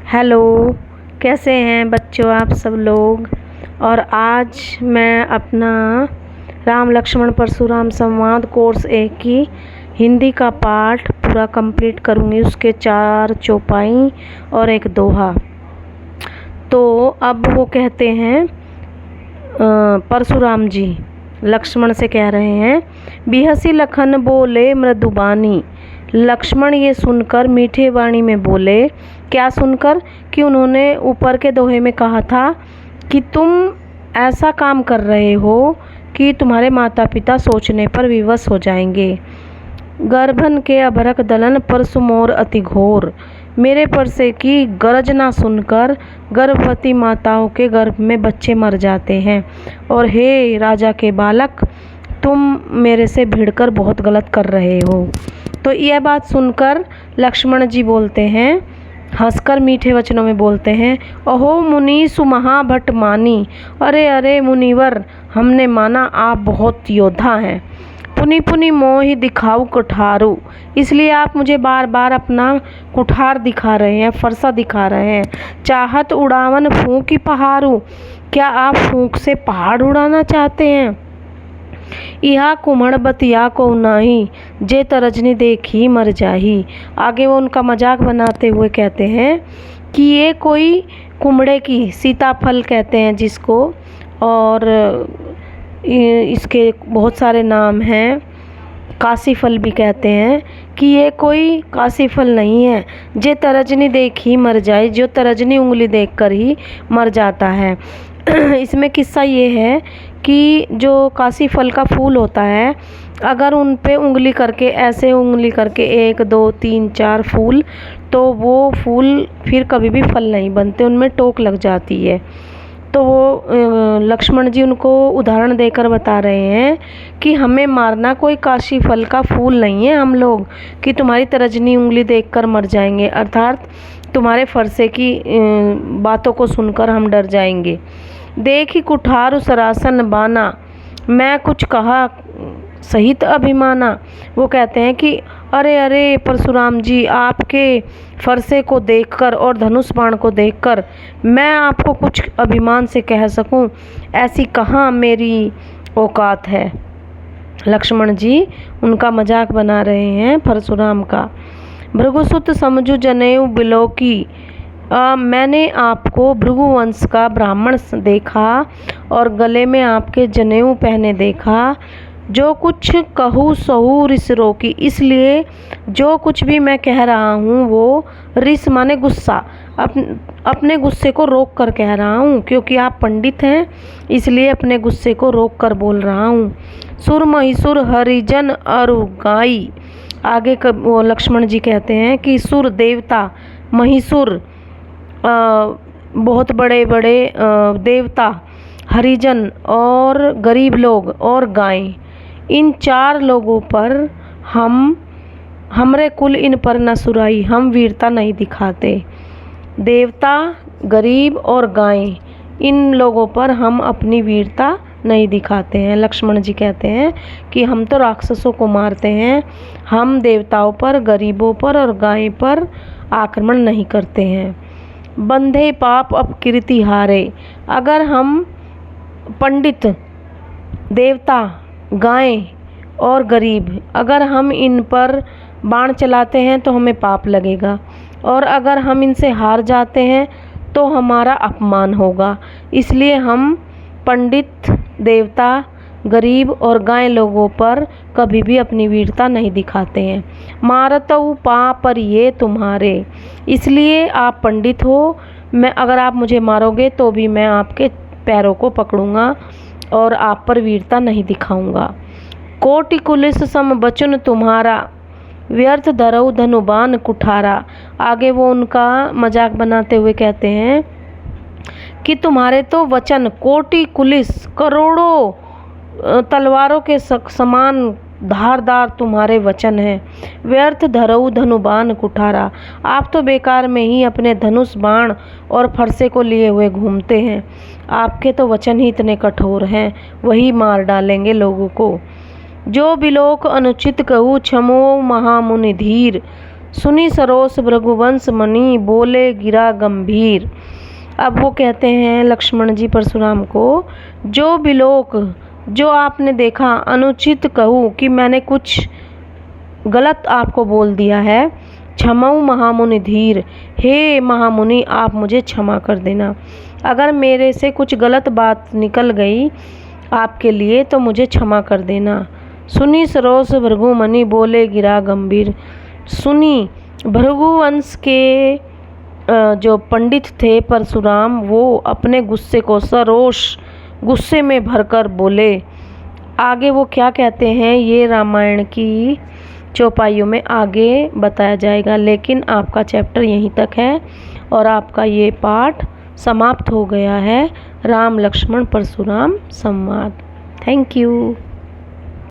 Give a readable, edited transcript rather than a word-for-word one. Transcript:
Hello, कैसे हैं बच्चों आप सब लोग। और आज मैं अपना राम लक्ष्मण परशुराम संवाद कोर्स 1 की हिंदी का पाठ पूरा कंप्लीट करूँगी। उसके 4 चौपाई और 1 दोहा। तो अब वो कहते हैं परशुराम जी लक्ष्मण से कह रहे हैं, बिहसी लखन बोले मृदुबानी। लक्ष्मण ये सुनकर मीठे वाणी में बोले। क्या सुनकर? कि उन्होंने ऊपर के दोहे में कहा था कि तुम ऐसा काम कर रहे हो कि तुम्हारे माता पिता सोचने पर विवश हो जाएंगे। गर्भन के अभरक दलन परसुमोर अति घोर। मेरे परसे की गरज ना सुनकर गर्भवती माताओं के गर्भ में बच्चे मर जाते हैं। और हे राजा के बालक, तुम मेरे से भिड़कर बहुत गलत कर रहे हो। तो यह बात सुनकर लक्ष्मण जी बोलते हैं, हंसकर मीठे वचनों में बोलते हैं, अहो मुनि सुमहाभट मानी। अरे अरे मुनिवर, हमने माना आप बहुत योद्धा हैं। पुनि पुनि मोहि दिखाऊ कुठारू। इसलिए आप मुझे बार बार अपना कुठार दिखा रहे हैं, फरसा दिखा रहे हैं। चाहत उड़ावन फूंकी पहाड़ू। क्या आप फूंक से पहाड़ उड़ाना चाहते हैं? इहा कुम्हड़ बतिया को नाही, जे तरजनी देखी मर जाही। आगे वो उनका मजाक बनाते हुए कहते हैं कि ये कोई कुम्हड़े की, सीताफल कहते हैं जिसको, और इसके बहुत सारे नाम हैं, काशी फल भी कहते हैं, कि ये कोई काशी फल नहीं है जे तरजनी देख ही मर जाए, जो तरजनी उंगली देखकर ही मर जाता है। इसमें किस्सा ये है कि जो काशी फल का फूल होता है, अगर उन पे उंगली करके, ऐसे उंगली करके 1 2 3 4 फूल, तो वो फूल फिर कभी भी फल नहीं बनते, उनमें टोक लग जाती है। तो वो लक्ष्मण जी उनको उदाहरण देकर बता रहे हैं कि हमें मारना कोई काशी फल का फूल नहीं है हम लोग, कि तुम्हारी तरजनी उंगली देखकर मर जाएंगे, अर्थात तुम्हारे फरसे की बातों को सुनकर हम डर जाएंगे। देखी कुठारु सरासन बाना, मैं कुछ कहा सहित अभिमाना। वो कहते हैं कि अरे अरे परशुराम जी, आपके फरसे को देखकर और धनुष बाण को देखकर मैं आपको कुछ अभिमान से कह सकूं, ऐसी कहाँ मेरी औकात है। लक्ष्मण जी उनका मजाक बना रहे हैं परशुराम का। भृगुसुत समझु जनेऊ बिलोकी। मैंने आपको भृगुवंश का ब्राह्मण देखा और गले में आपके जनेऊ पहने देखा। जो कुछ कहूँ सहू रिस रोकी। इसलिए जो कुछ भी मैं कह रहा हूँ वो रिस माने गुस्सा, अपने गुस्से को रोक कर कह रहा हूँ, क्योंकि आप पंडित हैं इसलिए अपने गुस्से को रोक कर बोल रहा हूँ। सुर महिसुर हरिजन अरुगाई। आगे वो लक्ष्मण जी कहते हैं कि सुर देवता, महिसुर बहुत बड़े बड़े देवता, हरिजन और गरीब लोग, और गाय, इन 4 लोगों पर हमरे कुल इन पर न सुराई, हम वीरता नहीं दिखाते। देवता, गरीब और गाय, इन लोगों पर हम अपनी वीरता नहीं दिखाते हैं। लक्ष्मण जी कहते हैं कि हम तो राक्षसों को मारते हैं, हम देवताओं पर, गरीबों पर और गाय पर आक्रमण नहीं करते हैं। बंधे पाप अपकीर्ति हारे। अगर हम पंडित, देवता, गाय और गरीब, अगर हम इन पर बाण चलाते हैं तो हमें पाप लगेगा, और अगर हम इनसे हार जाते हैं तो हमारा अपमान होगा। इसलिए हम पंडित, देवता, गरीब और गाय लोगों पर कभी भी अपनी वीरता नहीं दिखाते हैं। मारतऊ पा पर ये तुम्हारे। इसलिए आप पंडित हो, मैं अगर आप मुझे मारोगे तो भी मैं आपके पैरों को पकड़ूंगा और आप पर वीरता नहीं दिखाऊंगा। कोटि कुलिस सम बचन तुम्हारा, व्यर्थ धरऊ धनुबान कुठारा। आगे वो उनका मजाक बनाते हुए कहते हैं कि तुम्हारे तो वचन कोटि कुलिस, करोड़ों तलवारों के समान धारदार तुम्हारे वचन हैं। व्यर्थ धरऊ धनुबान कुठारा। आप तो बेकार में ही अपने धनुष, बाण और फरसे को लिए हुए घूमते हैं। आपके तो वचन ही इतने कठोर हैं, वही मार डालेंगे लोगों को। जो बिलोक अनुचित कहूँ, क्षमो महामुनि धीर। सुनी सरोस भृगुवंश मणि बोले गिरा गंभीर। अब वो कहते हैं लक्ष्मण जी परशुराम को, जो बिलोक जो आपने देखा अनुचित कहूँ कि मैंने कुछ गलत आपको बोल दिया है, क्षमऊ महामुनि धीर, हे महामुनि आप मुझे क्षमा कर देना। अगर मेरे से कुछ गलत बात निकल गई आपके लिए तो मुझे क्षमा कर देना। सुनी सरोस भृगुमणि बोले गिरा गंभीर। सुनी भृगुवंश के जो पंडित थे परशुराम, वो अपने गुस्से को सरोष गुस्से में भरकर बोले। आगे वो क्या कहते हैं ये रामायण की चौपाइयों में आगे बताया जाएगा, लेकिन आपका चैप्टर यहीं तक है और आपका ये पाठ समाप्त हो गया है। राम लक्ष्मण परशुराम संवाद। Thank you.